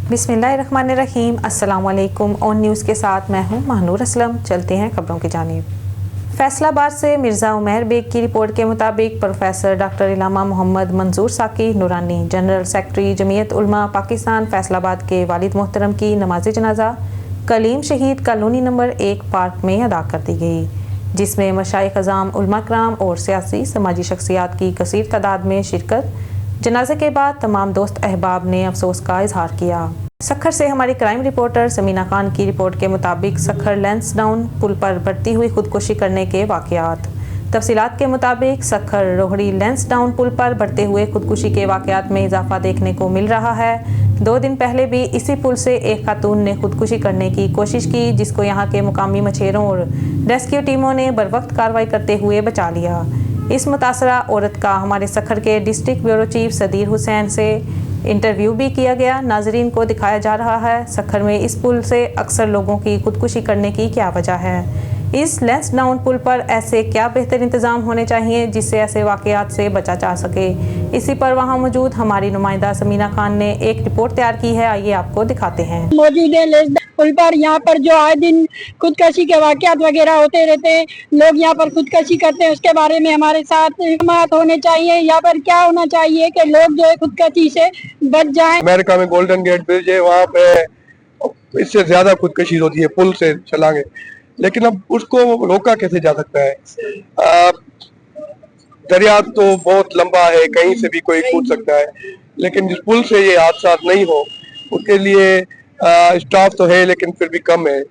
बिस्मिल्लाहिर्रहमानिर्रहीम। अस्सलाम वालेकुम। ऑन न्यूज़ के साथ मैं हूं महानूर असलम। चलते हैं खबरों की जानिब। फैसलाबाद से मिर्ज़ा उमैर बेग की रिपोर्ट के मुताबिक प्रोफेसर डॉक्टर इलामा मोहम्मद मंजूर साकी नूरानी जनरल सेक्रेटरी जमीयत उलमा पाकिस्तान फैसलाबाद के वालिद मोहतरम की नमाज जनाजा कलीम शहीद कॉलोनी नंबर 1 पार्क में अदा कर दी गई, जिसमें मशाइख अज़ाम, उलमा कराम और सियासी समाजी शख्सियात की कसीर तादाद में शिरकत। जनाजे के बाद तमाम दोस्त अहबाब ने अफसोस का इजहार किया। सखर से हमारी क्राइम रिपोर्टर समीना खान की रिपोर्ट के मुताबिक सखर लैंसडाउन पुल पर बढ़ती हुई खुदकुशी करने के वाक़यात। तफसीलात के मुताबिक सखर रोहड़ी लैंसडाउन पुल पर बढ़ते हुए खुदकुशी के वाक़यात में इजाफा देखने को मिल रहा है। 2 दिन पहले भी इसी पुल से एक खातून ने खुदकुशी करने की कोशिश की, जिसको यहाँ के मुकामी मछेरों और रेस्क्यू टीमों ने बरवक्त कार्रवाई करते हुए बचा लिया। इस मुतासरा औरत का हमारे सखर के district bureau chief Sadyr Hussain से इंटरव्यू भी किया गया। नाजरीन को दिखाया जा रहा है सखर में इस पुल से अक्सर लोगों की खुदकुशी करने की क्या वजह है। इस लैंसडाउन पुल पर ऐसे क्या बेहतर इंतज़ाम होने चाहिए जिससे ऐसे वाक़यात से बचा जा सके। इसी पर वहाँ मौजूद हमारी नुमाइंदा समीना खान ने एक रिपोर्ट तैयार की है, आइए आपको दिखाते हैं। मौजूद है लैंसडाउन पुल पर, यहाँ पर जो आए दिन खुदकशी के वाक़यात वगैरह होते रहते हैं, लोग यहाँ पर खुदकशी करते हैं, उसके बारे में हमारे साथ इक़दाम होने चाहिए। यहाँ पर क्या होना चाहिए कि लोग जो है खुदकशी से बच जाएं। अमेरिका में गोल्डन गेट ब्रिज है, वहाँ पे इससे ज्यादा खुदकशी होती है पुल से छलांगे, लेकिन अब उसको रोका कैसे जा सकता है। दरिया तो बहुत लंबा है, कहीं से भी कोई कूद सकता है, लेकिन जिस पुल से ये हादसा नहीं हो उसके लिए स्टाफ तो है लेकिन फिर भी कम है।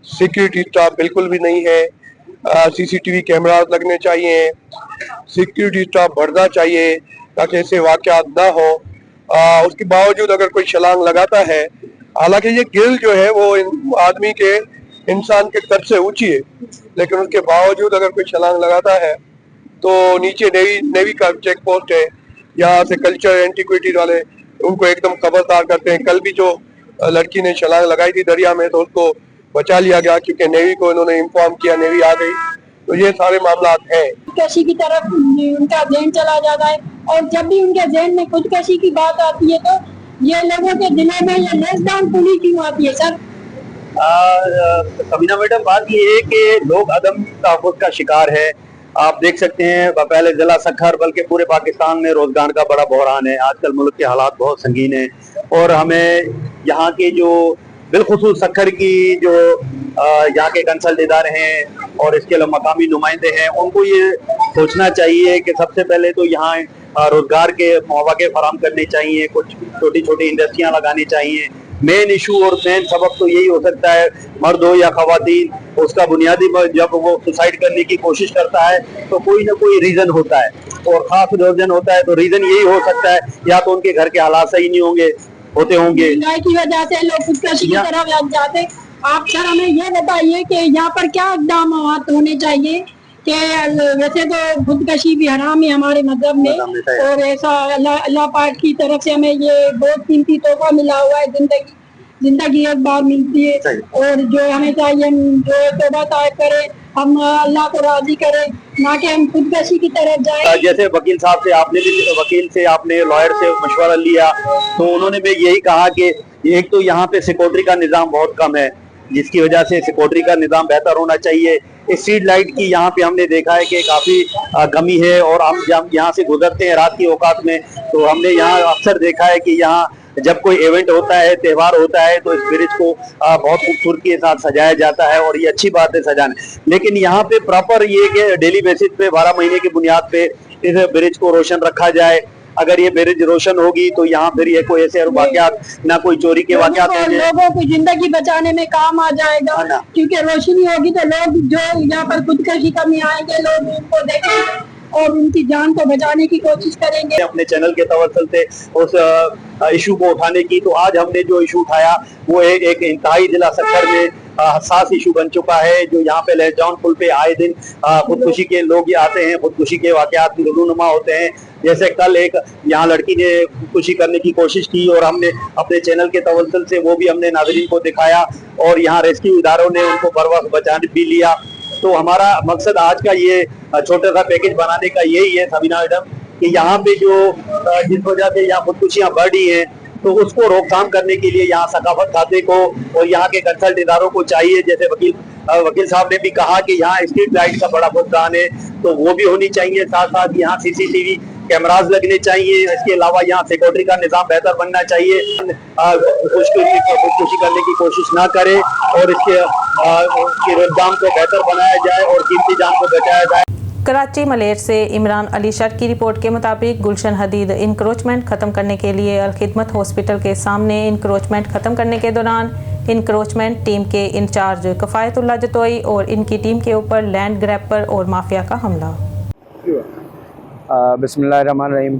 सिक्योरिटी स्टाफ बिल्कुल भी नहीं है। सीसीटीवी कैमरा लगने चाहिए, सिक्योरिटी स्टाफ बढ़ना चाहिए ताकि ऐसे वाक़यात ना हो। उसके बावजूद अगर कोई छलांग लगाता है, हालांकि ये गिल जो है वो आदमी के इंसान के कद से ऊंची है, लेकिन उसके बावजूद अगर कोई छलांग लगाता है तो नीचे नेवी का चेक पोस्ट है, यहाँ से कल्चर एंटीक्विटी वाले उनको एकदम खबरदार करते हैं। कल भी जो लड़की ने छलांग लगाई थी दरिया में तो उसको बचा लिया गया क्योंकि नेवी को इन्होंने इन्फॉर्म किया, नेवी आ गई। तो ये सारे मामला हैं। खुदकशी की तरफ उनका ज़हन चला जाता है, और जब भी उनके ज़हन में खुदकशी की बात आती है तो ये लोगों के दिलों में ये लैंसडाउन पुल ही क्यों आती है सर? समीना मैडम, बात ये है कि लोग अदम तहफ़्फ़ुज़ का शिकार है। आप देख सकते हैं पहले जिला सखर बल्कि पूरे पाकिस्तान में रोजगार का बड़ा बहरान है। आजकल मुल्क के हालात बहुत संगीन हैं और हमें यहाँ के जो बिलखुसूस सखर की जो यहाँ के कंसल्ट इदारे हैं और इसके अलावा मकामी नुमाइंदे हैं, उनको ये सोचना चाहिए कि सबसे पहले तो यहाँ रोजगार के मौके फराहम करने चाहिए, कुछ छोटी छोटी इंडस्ट्रियाँ लगानी चाहिए। मेन इशू और मेन सबक तो यही हो सकता है, मर्द हो या खवातीन, उसका बुनियादी जब वो सुसाइड करने की कोशिश करता है तो कोई ना कोई रीजन होता है, और खास रीजन होता है। तो रीजन यही हो सकता है या तो उनके घर के हालात सही नहीं होते होंगे, की वजह से लोग खुदकशी की तरफ लग जाते। आप सर हमें ये बताइए कि यहाँ पर क्या इक़दाम होने चाहिए कि वैसे तो खुदकशी भी हराम है हमारे मजहब में, और ऐसा अल्लाह पाक की तरफ से हमें ये बहुत कीमती तोहफा मिला हुआ है, जिंदगी एक बार मिलती है, और जो हमें चाहिए जो तौबा ताइब करें, हम अल्लाह को राजी करें, ना कि हम खुदकशी की तरफ जाएं। जैसे वकील साहब से आपने भी आपने लॉयर से मशवरा लिया तो उन्होंने भी यही कहा कि एक तो यहाँ पे सिक्योरिटी का निज़ाम बहुत कम है, जिसकी वजह से सिक्योरिटी का निज़ाम बेहतर होना चाहिए। इस स्ट्रीट लाइट की यहाँ पे हमने देखा है कि काफ़ी कमी है, और हम जब यहाँ से गुजरते हैं रात की औकात में तो हमने यहाँ अक्सर देखा है कि यहाँ जब कोई इवेंट होता है, त्यौहार होता है, तो इस ब्रिज को बहुत खूबसूरती के साथ सजाया जाता है, और ये अच्छी बात है सजाना। लेकिन यहाँ पे प्रॉपर ये कि डेली बेसिस पे 12 महीने की बुनियाद पे इस ब्रिज को रोशन रखा जाए। अगर ये ब्रिज रोशन होगी तो यहाँ फिर ये कोई ऐसे वाक़यात ना कोई चोरी के वाक़यात होंगे, लोगों की जिंदगी बचाने में काम आ जाएगा, क्योंकि रोशनी होगी तो लोग जो यहाँ पर खुदकशी करने आएंगे लोग उनको देखेंगे और उनकी जान को बचाने की कोशिश करेंगे। अपने चैनल के तवज्जुह से उस इशू को उठाने की, तो आज हमने जो इशू उठाया वो एक इंतहाई जिला सखर में हसास इशू बन चुका है, जो यहाँ पे लैंसडाउन पुल पे आए दिन खुदकुशी के लोग ये आते हैं, खुदकुशी के वाक़यात रूनुमा होते हैं। जैसे कल एक यहाँ लड़की ने खुदकुशी करने की कोशिश की और हमने अपने चैनल के तवज्जुह से वो भी हमने नाज़रीन को दिखाया, और यहाँ रेस्क्यू इदारों ने उनको बरवक्त बचा भी लिया। तो हमारा मकसद आज का ये छोटा सा पैकेज बनाने का यही है समीना मैडम, कि यहाँ पे जो जिस वजह से यहाँ खुदकुशियाँ बढ़ रही हैं तो उसको रोकथाम करने के लिए यहाँ सकाफत खाते को और यहाँ के कंसल्ट इदारों को चाहिए, जैसे वकील साहब ने भी कहा कि यहाँ स्ट्रीट लाइट का बड़ा भुगतान है, तो वो भी होनी चाहिए। साथ साथ यहाँ CCTV कैमराज लगने चाहिए। इसके अलावा यहाँ सिक्योरिटी का निजाम बेहतर बनना चाहिए। खुदकुशी करने की कोशिश ना करे और इसके रोकथाम को बेहतर बनाया जाए और कीमती जान को बचाया जाए। कराची मलेर से इमरान अली शर्ट की रिपोर्ट के मुताबिक गुलशन हदीद इंक्रोचमेंट खत्म करने के लिए अलखिदमत हॉस्पिटल के सामने इंक्रोचमेंट खत्म करने के दौरान इंक्रोचमेंट टीम के इंचार्ज कफायतुल्लाह जतोई और इनकी टीम के ऊपर लैंड ग्रैपर और माफिया का हमला। बिस्मिल्लाहिर्रहमानिर्रहीम।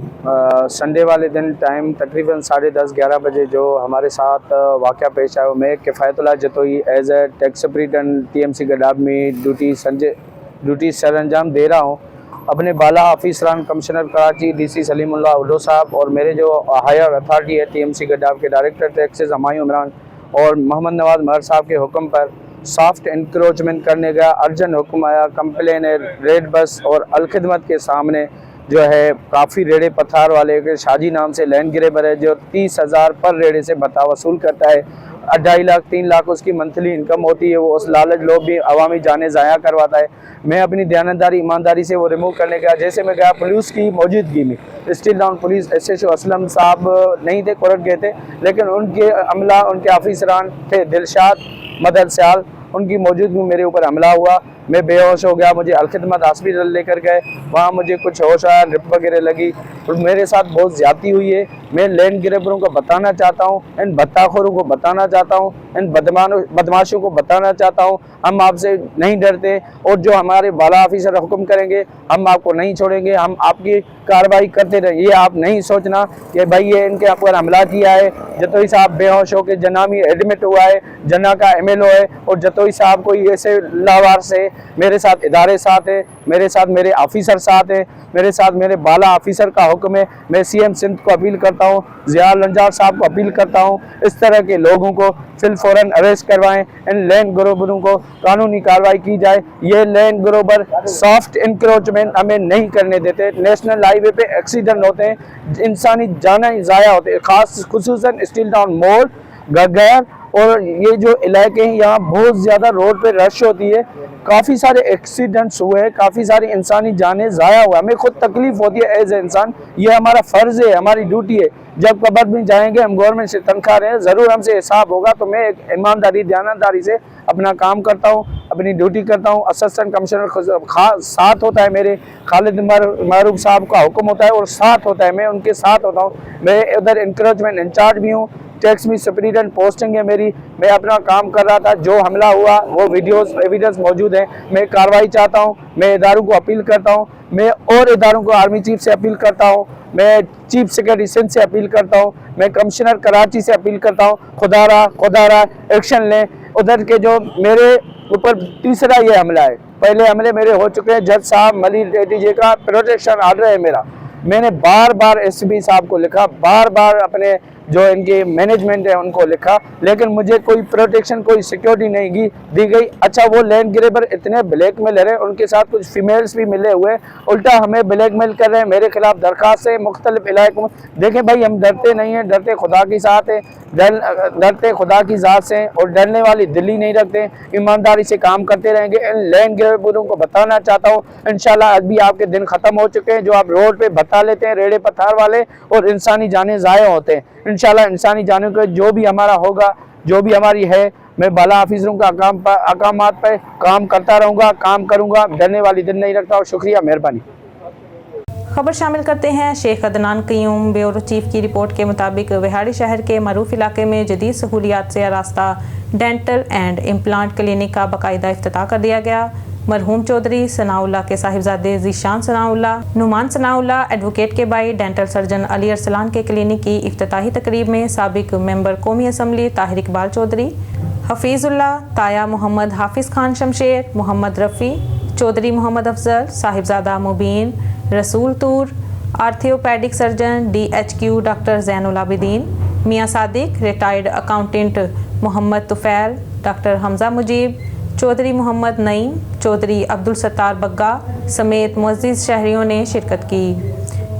संडे वाले दिन टाइम तकरीबन 10:30-11 बजे जो हमारे साथ वाक़या पेश आया, मैं Kifayatullah Jatoi as a tax superintendent TMC Gadap में ड्यूटी सर अंजाम दे रहा हूँ। अपने बाला ऑफिसरान कमिश्नर कराची DC सलीमुल्लाह उर्दू साहब और मेरे जो हायर अथॉरिटी है TMC गडाब के डायरेक्टर टैक्सेस हमायूं इमरान और मोहम्मद नवाज महर साहब के हुक्म पर सॉफ्ट इंक्रोचमेंट करने का अर्जेंट हुक्म आया। कंप्लेन है रेड बस और अलखिदमत के सामने जो है काफ़ी रेड़े पत्थर वाले के शाजी नाम से लैंड ग्रेबर है जो 30,000 पर रेड़े से भत्ता वसूल करता है। 2.5 लाख 3 लाख उसकी मंथली इनकम होती है। वो उस लालच लोग भी अवामी जाने ज़ाया करवाता है। मैं अपनी दयानतदारी ईमानदारी से वो रिमूव करने गया। जैसे मैं गया पुलिस की मौजूदगी में still down police SHO Aslam साहब नहीं थे, कोर्ट गए थे, लेकिन उनके अमला उनके ऑफिसरान थे दिलशाद मदद सयाल, उनकी मौजूदगी में मेरे ऊपर हमला हुआ। मैं बेहोश हो गया। मुझे अलखिदमत हॉस्पिटल लेकर गए, वहाँ मुझे कुछ होश आया, ड्रिप वगैरह लगी और मेरे साथ बहुत ज़्यादती हुई है। मैं लैंड ग्रेबरों को बताना चाहता हूँ, इन भत्ताखोरों को बताना चाहता हूँ, इन बदमाशों को बताना चाहता हूँ, हम आपसे नहीं डरते और जो हमारे बाला ऑफिसर हुक्म करेंगे हम आपको नहीं छोड़ेंगे, हम आपकी कार्रवाई करते रहे। ये आप नहीं सोचना कि भाई ये इनके ऊपर हमला किया है। जतोई साहब बेहोश होकर जना में एडमिट हुआ है, जना का MLO है और जतोई साहब कोई ऐसे लावार से मेरे साथ इदारे साथ है, मेरे साथ मेरे ऑफिसर साथ है, मेरे साथ मेरे बाला ऑफिसर का हुक्म है। मैं CM सिंध को अपील करता हूँ, ज़िया लंजार साहब को अपील करता हूँ, इस तरह के लोगों को फौरन अरेस्ट करवाएं। इन लैंड ग्रोबरों को कानूनी कार्रवाई की जाए। ये लैंड ग्रोबर सॉफ्ट इंक्रोचमेंट हमें नहीं करने देते। नेशनल हाईवे पे एक्सीडेंट होते हैं, इंसानी जानें ज़ाया होते हैं, खास खुसूसन स्टील टाउन मोड़ गगर और ये जो इलाके हैं यहाँ बहुत ज़्यादा रोड पे रश होती है। काफ़ी सारे एक्सीडेंट्स हुए हैं, काफ़ी सारी इंसानी जानें ज़ाया हुआ। हमें खुद तकलीफ़ होती है एज ए इंसान। ये हमारा फ़र्ज़ है, हमारी ड्यूटी है। जब कब्र में जाएंगे हम गवर्नमेंट से तनख्वाह रहे हैं, ज़रूर हमसे हिसाब होगा। तो मैं एक ईमानदारी दयानतदारी से अपना काम करता हूँ, अपनी ड्यूटी करता हूँ। असिस्टेंट कमिश्नर साथ होता है मेरे, खालिद मारूफ साहब का हुक्म होता है और साथ होता है, मैं उनके साथ होता हूँ। मैं उधर इंक्रोचमेंट इंचार्ज भी हूँ, टैक्स में सुपरिटेंडेंट पोस्टिंग है मेरी। मैं अपना काम कर रहा था, जो हमला हुआ वो वीडियोस एविडेंस मौजूद है। मैं कार्रवाई चाहता हूँ, मैं इदारों को अपील करता हूँ, मैं और इदारों को आर्मी चीफ से अपील करता हूँ, मैं चीफ सेक्रेटरी सिंध से अपील करता हूँ, मैं कमिश्नर कराची से अपील करता हूँ। खुदारा एक्शन लें। उधर के जो मेरे ऊपर तीसरा ये हमला है, पहले हमले मेरे हो चुके हैं। जज साहब मलिक ATJ का प्रोटेक्शन आर्डर है मेरा। मैंने बार बार SB साहब को लिखा, बार बार अपने जो इनके मैनेजमेंट है उनको लिखा, लेकिन मुझे कोई प्रोटेक्शन कोई सिक्योरिटी नहीं दी गई। अच्छा वो लैंड ग्रेबर इतने ब्लैकमेल हैं, उनके साथ कुछ फीमेल्स भी मिले हुए, उल्टा हमें ब्लैकमेल कर रहे हैं। मेरे खिलाफ दरख्वास्त है मुख्तलिफ इलाकों में। देखें भाई, हम डरते नहीं हैं, डरते खुदा की साथ है, डरते खुदा की ज़ात से और डरने वाली दिल्ली नहीं रखते। ईमानदारी से काम करते रहेंगे। इन लैंड ग्रेबरों को बताना चाहता हूँ, इंशाल्लाह आज भी आपके दिन ख़त्म हो चुके हैं। जो आप रोड पर बता लेते हैं रेड़े पत्थर वाले, और इंसानी जानें ज़ाया होते हैं। इंशाल्लाह इंसानी जानों का जो भी हमारा होगा, जो भी हमारी है, मैं बाला ऑफिसरों का अकामात पर काम करता रहूँगा, काम करूँगा, डरने वाली दिन नहीं रखता। और शुक्रिया, मेहरबानी। खबर शामिल करते हैं शेख अदनान क़य्यूम ब्यूरो चीफ की रिपोर्ट के मुताबिक विहाड़ी शहर के मरूफ इलाके में जदीद सहूलियात से आरास्ता डेंटल एंड इम्प्लांट क्लिनिक का बाकायदा इफ्तिताह कर दिया गया। मरहूम चौधरी सनाउल्लाह के साहिबजादे ज़ीशान सनाउल्लाह, नुमान सनाउल्लाह एडवोकेट के भाई डेंटल सर्जन अली अरसलान के क्लिनिक की इफ्तिताही तकरीब में साबिक मेंबर कौमी असम्बली ताहिर इकबाल चौधरी, हफीज़ुल्लाह, ताया मोहम्मद हाफिज़ Khan Shamsher, Mohammad Rafi, Chaudhary Mohammad Afzal, Sahibzada Mubeen, Rasool Toor, orthopaedic surgeon DHQ doctor Zainul Abidin, Mian Sadiq, retired accountant Mohammad Tufail, doctor Hamza Mujeeb, Chaudhry Mohammad Naeem, Chaudhry Abdul Sattar Bagga समेत मुअज़्ज़िज़ शहरियों ने शिरकत की।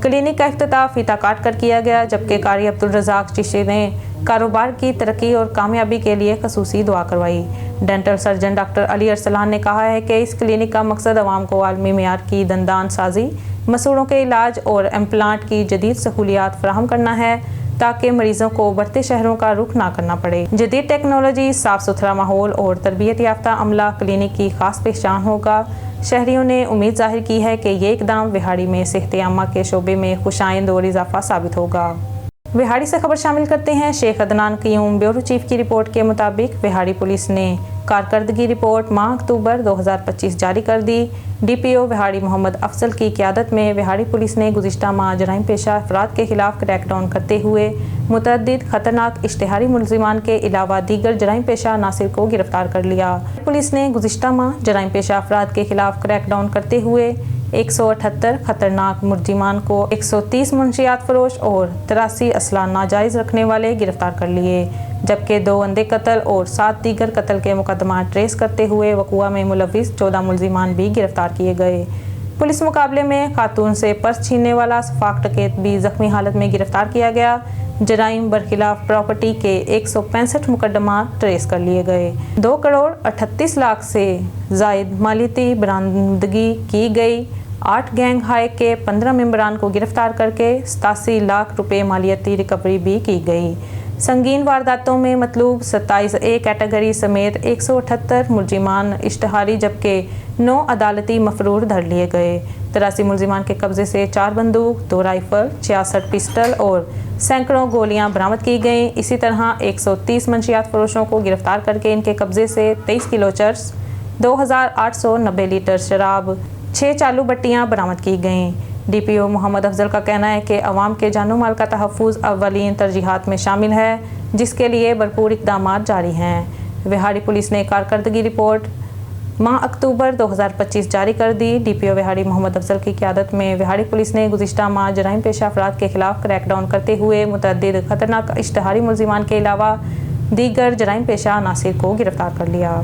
क्लिनिक का इफ्तिताह फीता काट कर किया गया, जबकि कारी अब्दुल रज़ाक चिश्ती ने कारोबार की तरक्की और कामयाबी के लिए खसूसी दुआ करवाई। Dental surgeon doctor Ali Arsalan ने कहा है कि इस क्लिनिक का मकसद आवाम को आलमी मेयार की दंदान साजी, मसूड़ों के इलाज और इम्प्लांट की जदीद सहूलियात फराहम करना है, ताकि मरीजों को बढ़ते शहरों का रुख ना करना पड़े। जदीद टेक्नोलॉजी, साफ सुथरा माहौल और तरबियत याफ्ता अमला क्लिनिक की खास पहचान होगा। शहरियों ने उम्मीद जाहिर की है कि ये इकदाम विहाड़ी में सेहत आमा के शोबे में खुशाइंद और इजाफा साबित होगा। विहाड़ी से खबर शामिल करते हैं। शेख अदनान क़य्यूम ब्यूरो चीफ की रिपोर्ट के मुताबिक विहाड़ी पुलिस ने कारकर्दगी रिपोर्ट माह अक्टूबर 2025 जारी कर दी। DPO विहाड़ी मोहम्मद अफजल की क़यादत में विहाड़ी पुलिस ने गुज़िश्ता माह जराइम पेशा अफराद के खिलाफ क्रैकडाउन करते हुए मुतअद्दिद खतरनाक इश्तिहारी मुलजिमान के अलावा दीगर जराइम पेशा अनासिर को गिरफ्तार कर लिया। पुलिस ने गुज़िश्ता माह जराइम पेशा अफराद के खिलाफ क्रैकडाउन करते हुए 178 खतरनाक मुलजिमान को 130 मुंशियात फरोश और 83 असला नाजायज़ रखने वाले गिरफ्तार कर लिए, जबकि 2 अंधे कत्ल और 7 दीगर कत्ल के मुकदमा ट्रेस करते हुए वक़ुआ में मुलविस 14 मुलजिमान भी गिरफ्तार किए गए। पुलिस मुकाबले में खातून से पर्स छीनने वाला सफाक डकैत भी ज़ख्मी हालत में गिरफ्तार किया गया। जराइम बरखिलाफ प्रॉपर्टी के 165 मुकदमा ट्रेस कर लिए गए। 2 करोड़ 38 लाख से ज़ायद मालियती बरामदगी की गई। 8 गैंग हाई के 15 मेंबरान को गिरफ्तार करके 87 लाख रुपए मालियती रिकवरी भी की गई। संगीन वारदातों में मतलूब 27A कैटेगरी समेत 178 मुलजिमान इश्तिहारी, जबकि 9 अदालती मफरूर धर लिए गए। 83 मुलजिमान के कब्जे से 4 बंदूक, 2 राइफल, 66 पिस्टल और सैकड़ों गोलियां बरामद की गईं। इसी तरह 130 मंशियात फरोशों को गिरफ्तार करके इनके कब्जे से 23 किलो चर्स, 2890 लीटर शराब, 6 चालू बट्टियां बरामद की गईं। DPO मोहम्मद अफजल का कहना है कि अवाम के जानो माल का तहफ़्फ़ुज़ अव्वलीन तरजीहात में शामिल है, जिसके लिए भरपूर इक़दामात जारी हैं। विहाड़ी पुलिस ने कारकर्दगी रिपोर्ट माह अक्टूबर 2025 जारी कर दी। DPO विहाड़ी मोहम्मद अफजल की क़यादत में विहाड़ी पुलिस ने गुज़िश्ता माह जराइम पेशा अफराद के खिलाफ क्रैकडाउन करते हुए मुतअद्दिद खतरनाक इश्तिहारी मुलजिमान के अलावा दीगर जराइम पेशा अनासिर को गिरफ्तार कर लिया।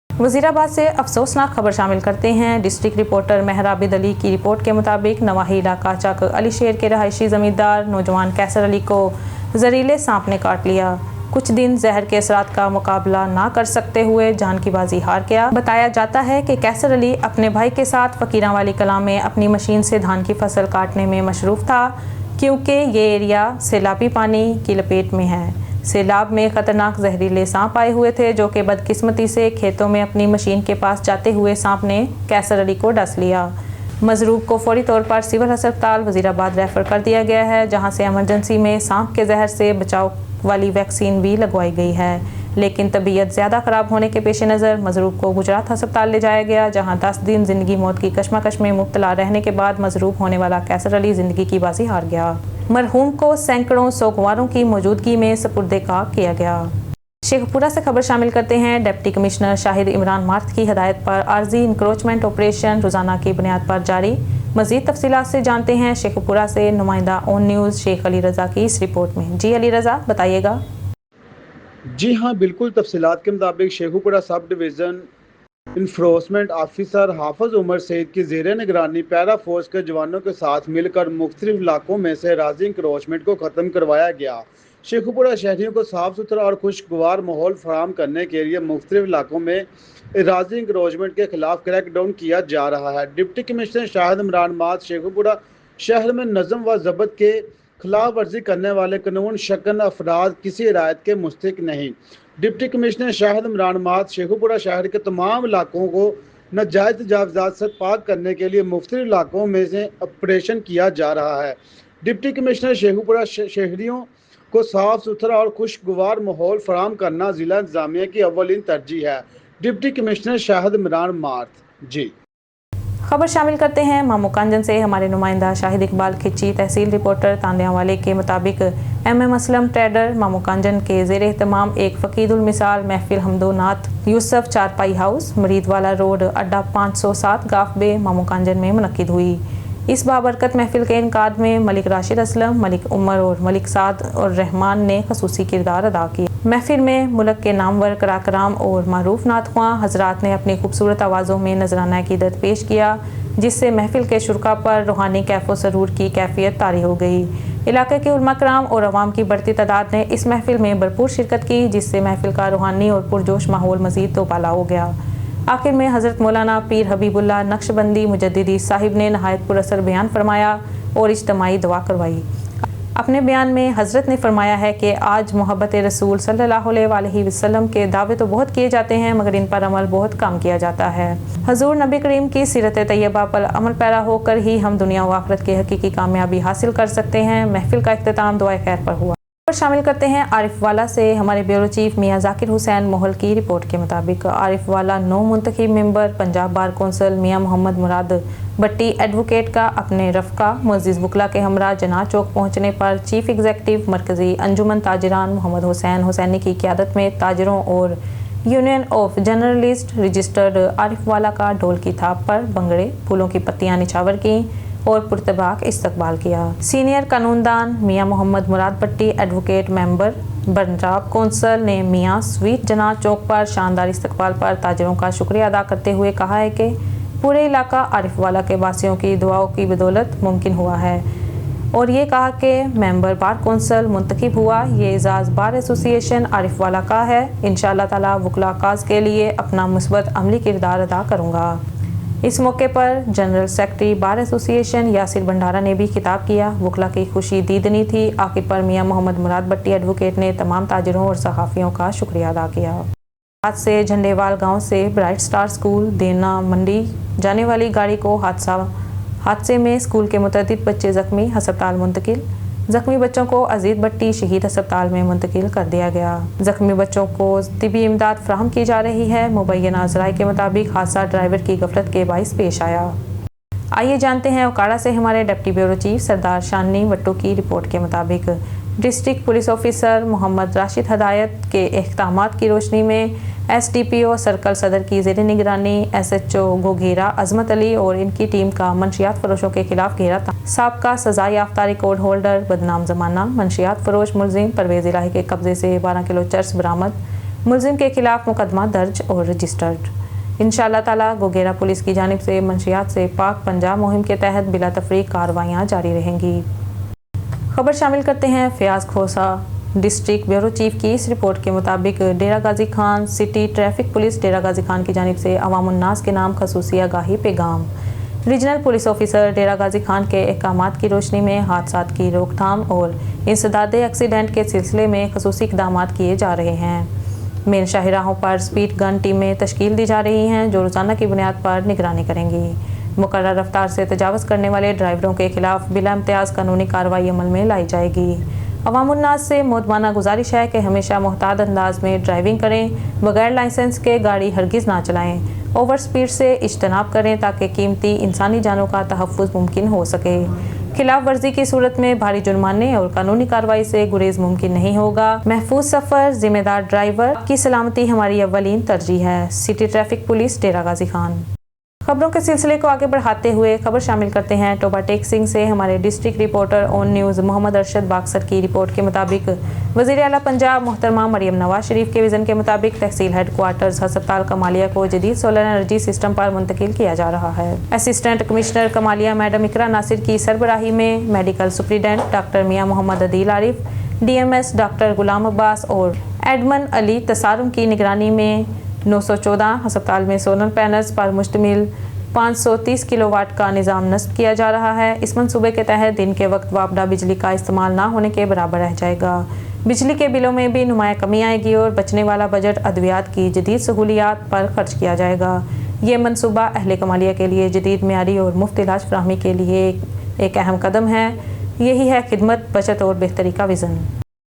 वज़ीराबाद से अफसोसनाक खबर शामिल करते हैं। डिस्ट्रिक्ट रिपोर्टर मेहर आबिद अली की रिपोर्ट के मुताबिक नवाही इलाका चक अली शेर के रहायशी ज़मींदार नौजवान कैसर अली को जहरीले सांप ने काट लिया। कुछ दिन जहर के असरात का मुकाबला ना कर सकते हुए जान की बाजी हार गया। बताया जाता है कि कैसर अली अपने भाई के साथ फ़कीरां वाली कलां में अपनी मशीन से धान की फसल काटने में मशरूफ़ था, क्योंकि ये एरिया सैलाबी पानी की लपेट में है। सैलाब में खतरनाक जहरीले सांप आए हुए थे, जो कि बदकिस्मती से खेतों में अपनी मशीन के पास जाते हुए सांप ने कैसर अली को डस लिया। मजरूब को फौरी तौर पर सिविल अस्पताल वज़ीराबाद रेफर कर दिया गया है, जहां से एमरजेंसी में सांप के जहर से बचाव वाली वैक्सीन भी लगवाई गई है। लेकिन तबीयत ज़्यादा ख़राब होने के पेश नज़र मजरूब को गुजरात अस्पताल ले जाया गया, जहां 10 दिन ज़िंदगी मौत की कशमकश में मुब्तला रहने के बाद मजरूब होने वाला कैसर अली ज़िंदगी की बाजी हार गया। मरहूम को सैकड़ों सोगवारों की मौजूदगी में सपुर्दे का किया गया। शेखपुरा से खबर शामिल करते हैं। Deputy commissioner Shahid Imran math की हदायत पर आर्जी इंक्रोचमेंट ऑपरेशन रोज़ाना की बुनियाद पर जारी। मज़ीद तफसीलात से जानते हैं शेखपुरा से नुमाइंदा ऑन न्यूज़ शेख अली रज़ा की इस रिपोर्ट में। जी अली रज़ा, बताइएगा। जी हाँ, बिल्कुल तफसीलात के मुताबिक Sheikhupura subdivision enforcement officer Hafiz Umar Saeed की ज़ेर निगरानी पैरा फोर्स के जवानों के साथ मिलकर मुख्तलिफ इलाकों में से राजी इंक्रोचमेंट को ख़त्म करवाया गया। शेखपुरा शहरियों को साफ़ सुथरा और खुशगवार माहौल फराहम करने के लिए मुख्तलिफ इलाकों में राजी इंक्रोचमेंट के खिलाफ क्रैकडाउन किया जा रहा है। Deputy commissioner Shahid Imran math Sheikhpura शहर में नज़म व ज़ब्त के खिलाफ वर्जी करने वाले कानून शकन अफराद किसी हिदायत के मुस्तहिक नहीं। Deputy commissioner Shahid Imran math Sheikhpura शहर के तमाम इलाकों को नाजायज़ तजावुज़ात से पाक करने के लिए मुख्तलिफ इलाकों में से ऑपरेशन किया जा रहा है। डिप्टी कमिश्नर शेखपुरा शहरियों को साफ़ सुथरा और खुशगवार माहौल फराहम करना ज़िला इंतज़ामिया की अव्वलीन तरजीह है। Deputy commissioner Shahid Imran Marth. जी खबर शामिल करते हैं मामू कांजन से। हमारे नुमाइंदा शाहिद इकबाल खिची तहसील रिपोर्टर तांदियावाले के मुताबिक MM असलम ट्रेडर मामू कांजन के ज़ेर एहतमाम एक फ़कीदुल मिसाल महफिल हमदो नात यूसुफ चारपाई हाउस मरीदवाला रोड अड्डा 507 गाफबे मामू कांजन में मुनक्किद हुई। इस बाबरकत महफिल के इनकाद में मलिक राशिद असलम, मलिक उमर और मलिक साद और रहमान ने खसूसी किरदार अदा किया। महफिल में मुल्क के नामवर कराकराम और मारूफ नातख्वां हजरात ने अपनी खूबसूरत आवाज़ों में नजराना अक़ीदत पेश किया। جس سے محفل کے شرکا پر روحانی کیف و سرور کی کیفیت طاری ہو گئی۔ علاقے کے علماء کرام اور عوام کی بڑھتی تعداد نے اس محفل میں بھرپور شرکت کی، جس سے محفل کا روحانی اور پرجوش ماحول مزید دوبالا ہو گیا۔ آخر میں حضرت مولانا پیر حبیب اللہ نقشبندی مجددی صاحب نے نہایت پر اثر بیان فرمایا اور اجتماعی دعا کروائی۔ اپنے بیان میں حضرت نے فرمایا ہے کہ آج محبت رسول صلی اللہ علیہ وآلہ وسلم کے دعوے تو بہت کیے جاتے ہیں، مگر ان پر عمل بہت کم کیا جاتا ہے۔ حضور نبی کریم کی سیرت طیبہ پر عمل پیرا ہو کر ہی ہم دنیا و آخرت کی حقیقی کامیابی حاصل کر سکتے ہیں۔ محفل کا اختتام دعائے خیر پر ہوا۔ شامل کرتے ہیں عارف والا سے ہمارے بیورو چیف میاں ذاکر حسین موہل کی رپورٹ کے مطابق عارف والا نو منتخب ممبر پنجاب بار کونسل میاں محمد مراد بٹی ایڈوکیٹ کا اپنے رفقا معزز وکلا کے ہمراہ جناح چوک پہنچنے پر چیف ایگزیکٹو مرکزی انجمن تاجران محمد حسین حسینی کی قیادت میں تاجروں اور یونین آف جرنلسٹ رجسٹرڈ عارف والا کا ڈھول کی تھاپ پر بنگڑے پھولوں کی پتیاں نچھاور کی اور پرتباک استقبال کیا۔ سینئر قانوندان میاں محمد مراد بٹی ایڈوکیٹ ممبر پنجاب کونسل نے میاں سویٹ جناح چوک پر شاندار استقبال پر تاجروں کا شکریہ ادا کرتے ہوئے کہا ہے کہ پورے علاقہ عارف والا کے باسیوں کی دعاؤں کی بدولت ممکن ہوا ہے، اور یہ کہا کہ ممبر بار کونسل منتخب ہوا، یہ اعزاز بار ایسوسی ایشن عارف والا کا ہے۔ انشاءاللہ تعالی وکلا کاز کے لیے اپنا مثبت عملی کردار ادا کروں گا۔ اس موقع پر جنرل سیکرٹری بار ایسوسی ایشن یاسر بنڈارا نے بھی خطاب کیا۔ وکلا کی خوشی دیدنی تھی۔ آخر پر میاں محمد مراد بٹی ایڈوکیٹ نے تمام تاجروں اور صحافیوں کا شکریہ ادا کیا۔ رات سے جھنڈیوال گاؤں سے برائٹ سٹار اسکول دینا منڈی جانے والی گاڑی کو حادثے میں اسکول کے متعدد بچے زخمی، ہسپتال منتقل۔ زخمی بچوں کو عزیز بٹی شہید ہسپتال میں منتقل کر دیا گیا۔ زخمی بچوں کو طبی امداد فراہم کی جا رہی ہے۔ مبینہ ذرائع کے مطابق حادثہ ڈرائیور کی غفلت کے باعث پیش آیا۔ آئیے جانتے ہیں اوکاڑا سے ہمارے ڈپٹی بیورو چیف سردار شاننی وٹو کی رپورٹ کے مطابق ڈسٹرکٹ پولیس آفیسر محمد راشد ہدایت کے احکامات کی روشنی میں ایس ڈی پی او سرکل صدر کی زیر نگرانی ایس ایچ او گھوگھیرا عظمت علی اور ان کی ٹیم کا منشیات فروشوں کے خلاف گھیرا تھا۔ سابقہ سزا یافتہ ریکارڈ ہولڈر بدنام زمانہ منشیات فروش ملزم پرویز الہی کے قبضے سے 12 کلو چرس برآمد، ملزم کے خلاف مقدمہ درج اور رجسٹرڈ۔ انشاءاللہ تعالی گھوگھیرا پولیس کی جانب سے منشیات سے پاک پنجاب مہم کے تحت بلا تفریق کارروائیاں جاری رہیں گی۔ خبر شامل کرتے ہیں Fayyaz Khosa district bureau chief کی اس رپورٹ کے مطابق Dera Ghazi Khan city traffic police Dera Ghazi Khan کی جانب سے عوام الناس کے نام خصوصی آگاہی پیغام۔ ریجنل پولیس آفیسر ڈیرہ غازی خان کے احکامات کی روشنی میں حادثات کی روک تھام اور انسداد ایکسیڈنٹ کے سلسلے میں خصوصی اقدامات کیے جا رہے ہیں۔ مین شاہراہوں پر اسپیڈ گن ٹیمیں تشکیل دی جا رہی ہیں جو روزانہ کی بنیاد پر نگرانی کریں گی۔ مقررہ رفتار سے تجاوز کرنے والے ڈرائیوروں کے خلاف بلا امتیاز قانونی کارروائی عمل میں لائی جائے گی۔ عوام الناس سے مؤدبانہ گزارش ہے کہ ہمیشہ محتاط انداز میں ڈرائیونگ کریں، بغیر لائسنس کے گاڑی ہرگز نہ چلائیں، اوور سپیڈ سے اجتناب کریں تاکہ قیمتی انسانی جانوں کا تحفظ ممکن ہو سکے۔ خلاف ورزی کی صورت میں بھاری جرمانے اور قانونی کارروائی سے گریز ممکن نہیں ہوگا۔ محفوظ سفر، ذمہ دار ڈرائیور کی سلامتی ہماری اولین ترجیح ہے۔ City traffic police Dera Ghazi Khan. خبروں کے سلسلے کو آگے بڑھاتے ہوئے خبر شامل کرتے ہیں ٹوبا ٹیک سنگھ سے ہمارے ڈسٹرکٹ رپورٹر آن نیوز محمد ارشد باکسر کی رپورٹ کے مطابق وزیر اعلیٰ پنجاب محترمہ مریم نواز شریف کے وژن کے مطابق تحصیل ہیڈ کوارٹرز ہسپتال کمالیہ کو جدید سولر انرجی سسٹم پر منتقل کیا جا رہا ہے۔ اسسٹنٹ کمشنر کمالیہ میڈم اقرا ناصر کی سربراہی میں میڈیکل سپرنٹینڈنٹ ڈاکٹر میاں محمد عدیل عارف، D M S doctor Ghulam Abbas اور ایڈمن علی تصارم کی نگرانی میں 914 ہسپتال میں سولر پینلز پر مشتمل 530 کلو واٹ کا نظام نصب کیا جا رہا ہے۔ اس منصوبے کے تحت دن کے وقت وابڈہ بجلی کا استعمال نہ ہونے کے برابر رہ جائے گا۔ بجلی کے بلوں میں بھی نمایاں کمی آئے گی اور بچنے والا بجٹ ادویات کی جدید سہولیات پر خرچ کیا جائے گا۔ یہ منصوبہ اہل کمالیہ کے لیے جدید معیاری اور مفت علاج فراہمی کے لیے ایک اہم قدم ہے۔ یہی ہے خدمت، بچت اور بہتری کا وژن۔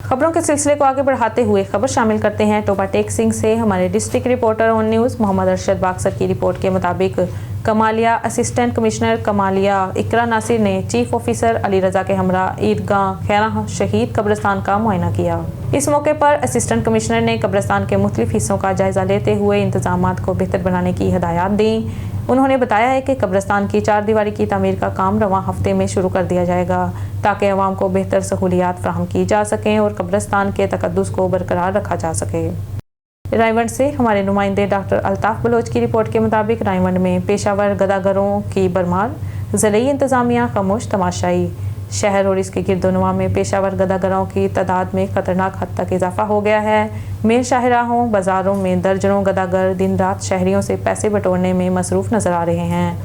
خبروں کے سلسلے کو آگے بڑھاتے ہوئے خبر شامل کرتے ہیں ٹوبا ٹیک سنگھ سے ہمارے ڈسٹرکٹ رپورٹر آن نیوز محمد ارشد باکسر کی رپورٹ کے مطابق کمالیہ اسسٹنٹ کمشنر کمالیہ اقرا ناصر نے چیف آفیسر علی رضا کے ہمراہ عیدگاہ خیراں شہید قبرستان کا معائنہ کیا۔ اس موقع پر اسسٹنٹ کمشنر نے قبرستان کے مختلف حصوں کا جائزہ لیتے ہوئے انتظامات کو بہتر بنانے کی ہدایات دیں۔ انہوں نے بتایا ہے کہ قبرستان کی 4 دیواری کی تعمیر کا کام رواں ہفتے میں شروع کر دیا جائے گا تاکہ عوام کو بہتر سہولیات فراہم کی جا سکیں اور قبرستان کے تقدس کو برقرار رکھا جا سکے۔ रायवंड से हमारे नुमाइंदे डॉक्टर अल्ताफ बलोच की रिपोर्ट के मुताबिक रायवंड में पेशावर गदागरों की भरमार, ज़िले इंतज़ामिया खामोश तमाशाई। शहर और इसके गिरदोनवा में पेशावर गदागरों की तादाद में खतरनाक हद तक इजाफा हो गया है। मेन शाहराहों बाज़ारों में दर्जनों गदागर दिन रात शहरियों से पैसे बटोरने में मसरूफ़ नज़र आ रहे हैं।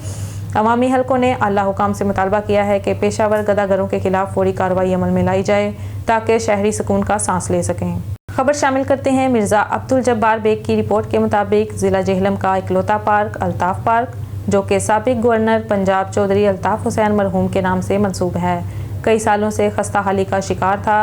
अवामी हलकों ने आला हुकाम से मुतालबा किया है कि पेशावर गदागरों के खिलाफ फौरी कार्रवाई अमल में लाई जाए ताकि शहरी सुकून का सांस ले सकें। खबर शामिल करते हैं मिर्ज़ा अब्दुल जब्बार बेग की रिपोर्ट के मुताबिक ज़िला जेहलम का इकलौता पार्क अल्ताफ़ पार्क, जो कि साबिक गवर्नर पंजाब चौधरी अल्ताफ़ हुसैन मरहूम के नाम से मंसूब है, कई सालों से खस्ता हाली का शिकार था।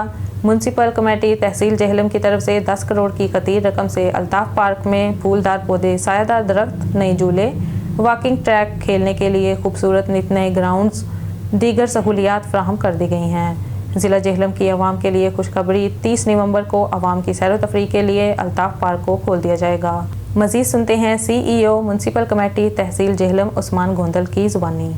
म्यूनसिपल कमेटी तहसील जेहलम की तरफ से 10 करोड़ की कतीर रकम से अल्ताफ़ पार्क में फूलदार पौधे, सायादार दरख्त, नए झूले, वॉकिंग ट्रैक, खेलने के लिए खूबसूरत नित नए ग्राउंड्स, दीगर सहूलियात फ्राहम कर दी गई हैं। ज़िला जेहलम की आवाम के लिए खुशखबरी, 30 नवंबर को आवाम की सैर व तफरीह के लिए अल्ताफ़ पार्क को खोल दिया जाएगा। मज़ीद सुनते हैं CEO म्यूनसिपल कमेटी तहसील जेहलम उस्मान गोंदल की ज़ुबानी।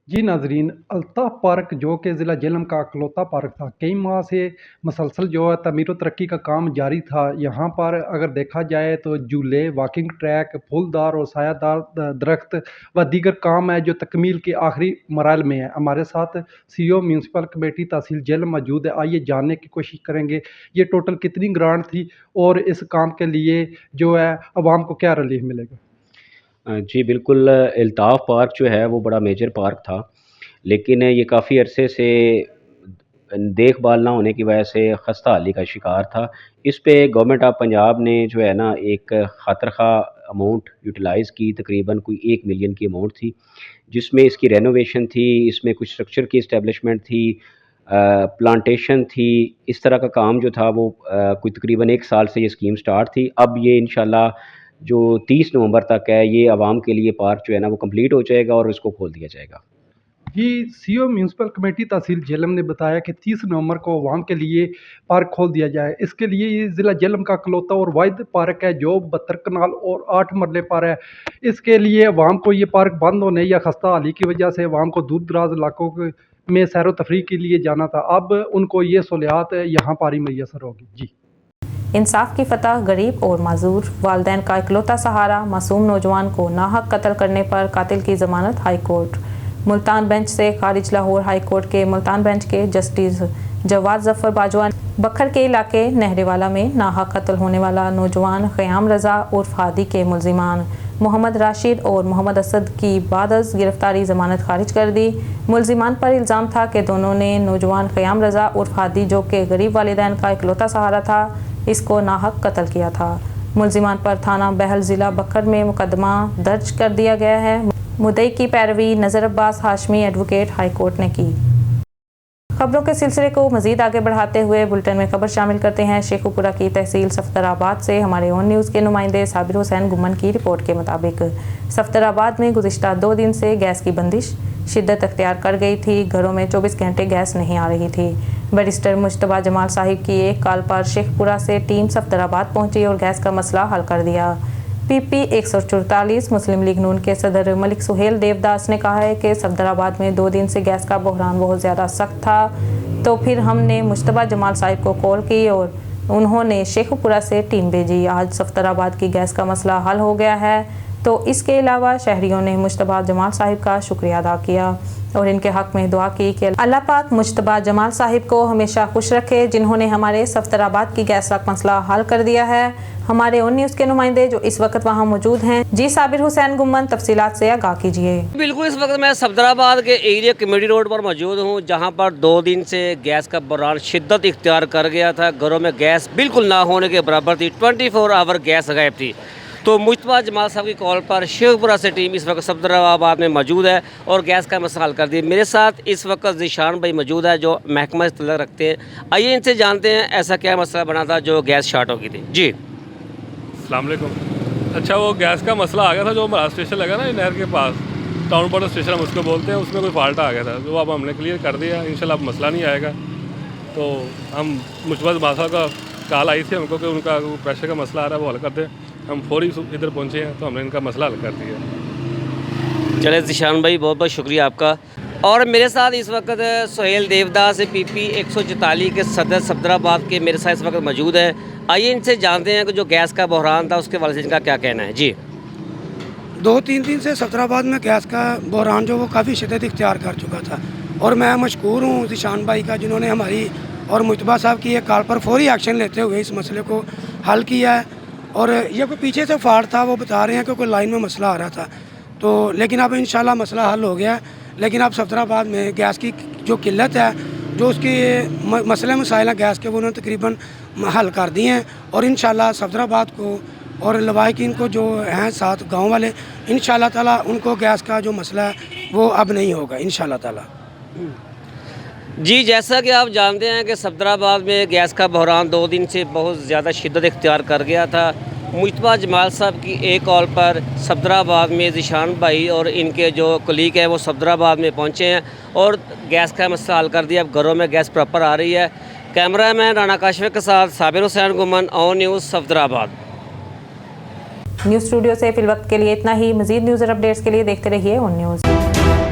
जी नाजरीन, अल्ताफ़ पार्क जो कि ज़िला जेहलम का इकलौता पार्क था, कई माह से मसलसल जो है तमीर व तरक्की का काम जारी था। यहाँ पर अगर देखा जाए तो झूले, वॉकिंग ट्रैक, फूलदार और सायादार दरख्त व दीगर काम है जो तकमील के आखिरी मराहल में है। हमारे साथ CEO म्यूनसिपल कमेटी तहसील जेहलम मौजूद है। आइए जानने की कोशिश करेंगे ये टोटल कितनी ग्रांट थी और इस काम के लिए जो है आवाम को क्या रिलीफ मिलेगा। जी बिल्कुल, अल्ताफ़ पार्क जो है वो बड़ा मेजर पार्क था, लेकिन ये काफ़ी अरसे से देखभाल ना होने की वजह से खस्ता हाली का शिकार था। इस पे गवर्नमेंट ऑफ पंजाब ने जो है ना एक खातरखा अमाउंट यूटिलाइज़ की, तकरीबन कोई 1 मिलियन की अमाउंट थी, जिसमें इसकी रेनोवेशन थी, इसमें कुछ स्ट्रक्चर की इस्टेब्लिशमेंट थी, प्लांटेशन थी। इस तरह का काम जो था वो कोई तकरीबन 1 साल से ये स्कीम स्टार्ट थी। अब ये इंशाल्लाह जो 30 नवंबर तक है ये आवाम के लिए पार्क जो है ना वो कंप्लीट हो जाएगा और इसको खोल दिया जाएगा। जी CEO म्यूनसिपल कमेटी तहसील जेहलम ने बताया कि 30 नवंबर को आवाम के लिए पार्क खोल दिया जाए। इसके लिए ये ज़िला जेहलम का इकलौता और वाहिद पार्क है जो 72 कनाल और 8 मरले पर है। इसके लिए आवाम को ये पार्क बंद होने या खस्ता हाली की वजह से आवाम को दूर दराज इलाकों में सैर व तफरीह के लिए जाना था। अब उनको ये सहूलियात यहाँ पर ही मैसर होगी। जी इंसाफ की फतह, गरीब और माजूर वालदैन का इकलौता सहारा, मासूम नौजवान को नाहक कत्ल करने पर कातिल की जमानत हाई कोर्ट। मुल्तान बेंच से खारिज लाहौर हाई कोर्ट के मुल्तान बेंच के जस्टिस जवाद जफर बाजवा बखर के इलाके नहरेवाला में नाहक कत्ल होने वाला नौजवान क़याम रज़ा उर्फ हादी के मुल्जिमान मोहम्मद राशिद और मोहम्मद असद की बाद अज़ गिरफ्तारी ज़मानत खारिज कर दी। मुल्जिमान पर इल्ज़ाम था कि दोनों ने नौजवान क़याम रज़ा उर्फ हादी जो कि गरीब वालिदैन का इकलौता सहारा था, इसको नाहक कत्ल किया था। मुल्जिमान पर थाना बहल ज़िला बखर में मुकदमा दर्ज कर दिया गया है। मुद्दई की पैरवी नज़र Abbas Hashmi advocate high court ने की। खबरों के सिलसिले को मज़ीद आगे बढ़ाते हुए बुलेटिन में खबर शामिल करते हैं शेखुपुरा की तहसील सफदराबाद से हमारे ऑन न्यूज़ के नुमाइंदे साबिर हुसैन गुम्मन की रिपोर्ट के मुताबिक सफदराबाद में गुज़िश्ता 2 दिन से गैस की बंदिश शिद्दत अख्तियार कर गई थी। घरों में 24 घंटे गैस नहीं आ रही थी। बैरिस्टर मुश्तबा जमाल साहिब की एक कॉल पर शेखपुरा से टीम सफदराबाद पहुंची और गैस का मसला हल कर दिया। PP 144 मुस्लिम लीग नून के सदर मलिक सुहेल देवदास ने कहा है कि सफदराबाद में 2 दिन से गैस का बहरान बहुत ज़्यादा सख्त था, तो फिर हमने मुश्तबा जमाल साहिब को कॉल की और उन्होंने शेखपुरा से टीम भेजी। आज सफदराबाद की गैस का मसला हल हो गया है। तो इसके अलावा शहरियों ने मुश्तबा जमाल साहिब का शुक्रिया अदा किया और इनके हक़ में दुआ की कि अल्लाह पाक मुश्तबा जमाल साहिब को हमेशा खुश रखे, जिन्होंने हमारे सफदराबाद की गैस का मसला हल कर दिया है। हमारे ऑन न्यूज़ के नुमाइंदे जो इस वक्त वहाँ मौजूद हैं, जी साबिर हुसैन गुम्मन, तफसीलात से आगाह कीजिए। बिल्कुल, इस वक्त मैं सफदराबाद के एरिया कमेटी रोड पर मौजूद हूँ, जहाँ पर 2 दिन से गैस का बहरान शिद्दत इख्तियार कर गया था। घरों में गैस बिल्कुल ना होने के बराबर थी। 24 आवर गैस गायब थी। तो मुश्तबा जमाल साहब की कॉल पर शेखपुरा से टीम इस वक्त सफदराबाद में मौजूद है और गैस का मसला हल कर दिया। मेरे साथ इस वक्त ज़ीशान भाई मौजूद है जो महकमा से तल्लुक़ रखते हैं। आइए इनसे जानते हैं ऐसा क्या मसला बना था जो गैस शॉर्ट हो गई थी। जी अस्सलाम वालेकुम। अच्छा, वो गैस का मसला आ गया था जो हमारा स्टेशन लगा ना नहर के पास, टाउन बॉर्डर स्टेशन हम उसको बोलते हैं, उसमें कोई फॉल्ट आ गया था, जो अब हमने क्लियर कर दिया। इंशाल्लाह अब मसला नहीं आएगा। तो हम मुश्तबा जमाल साहब का कॉल आई थी हमको कि उनका प्रेशर का मसला आ रहा है, वो हल कर दें। हम फौरी इधर पहुँचे हैं तो हमने इनका मसला हल कर दिया। चले ज़ीशान भाई, बहुत बहुत शुक्रिया आपका। और मेरे साथ इस वक्त सुहेल देवदास PP 144 के सदर सफदराबाद के मेरे साथ इस वक्त मौजूद है। आइए इनसे जानते हैं कि जो गैस का बहरान था उसके वाले से इनका क्या कहना है। जी 2-3 दिन से सफदराबाद में गैस का बहरान जो वो काफ़ी शिद्दत इख्तियार कर चुका था, और मैं मशकूर हूँ ज़ीशान भाई का जिन्होंने हमारी और मुतबा साहब की एक कॉल पर फौरी एक्शन लेते हुए इस मसले को हल किया है। और ये कोई पीछे से फॉल्ट था, वो बता रहे हैं कि कोई लाइन में मसला आ रहा था, तो लेकिन अब इंशाल्लाह मसला हल हो गया है। लेकिन अब सफदराबाद में गैस की जो किल्लत है, जो उसके मसले मसाइल हैं गैस के, वो उन्होंने तकरीबन हल कर दिए हैं। और इंशाल्लाह सफदराबाद को और लवाहिकीन को जो हैं साथ गांव वाले, इंशाल्लाह ताला उनको गैस का जो मसला है वो अब नहीं होगा इंशाल्लाह ताला। जी जैसा कि आप जानते हैं कि सफदराबाद में गैस का बहरान 2 दिन से बहुत ज़्यादा शिद्दत इख्तियार कर गया था। मुजतबा जमाल साहब की एक कॉल पर सफदराबाद में ज़ीशान भाई और इनके जो कलीग हैं वो सफदराबाद में पहुंचे हैं और गैस का मसला हल कर दिया। अब घरों में गैस प्रॉपर आ रही है। कैमरा मैन राना काशफ के साथ Sabir Hussain गुमन, on news Safdarabad. News studio से फिल वक्त के लिए इतना ही। मज़ीद न्यूज़ और अपडेट्स के लिए देखते रहिए ऑन न्यूज़।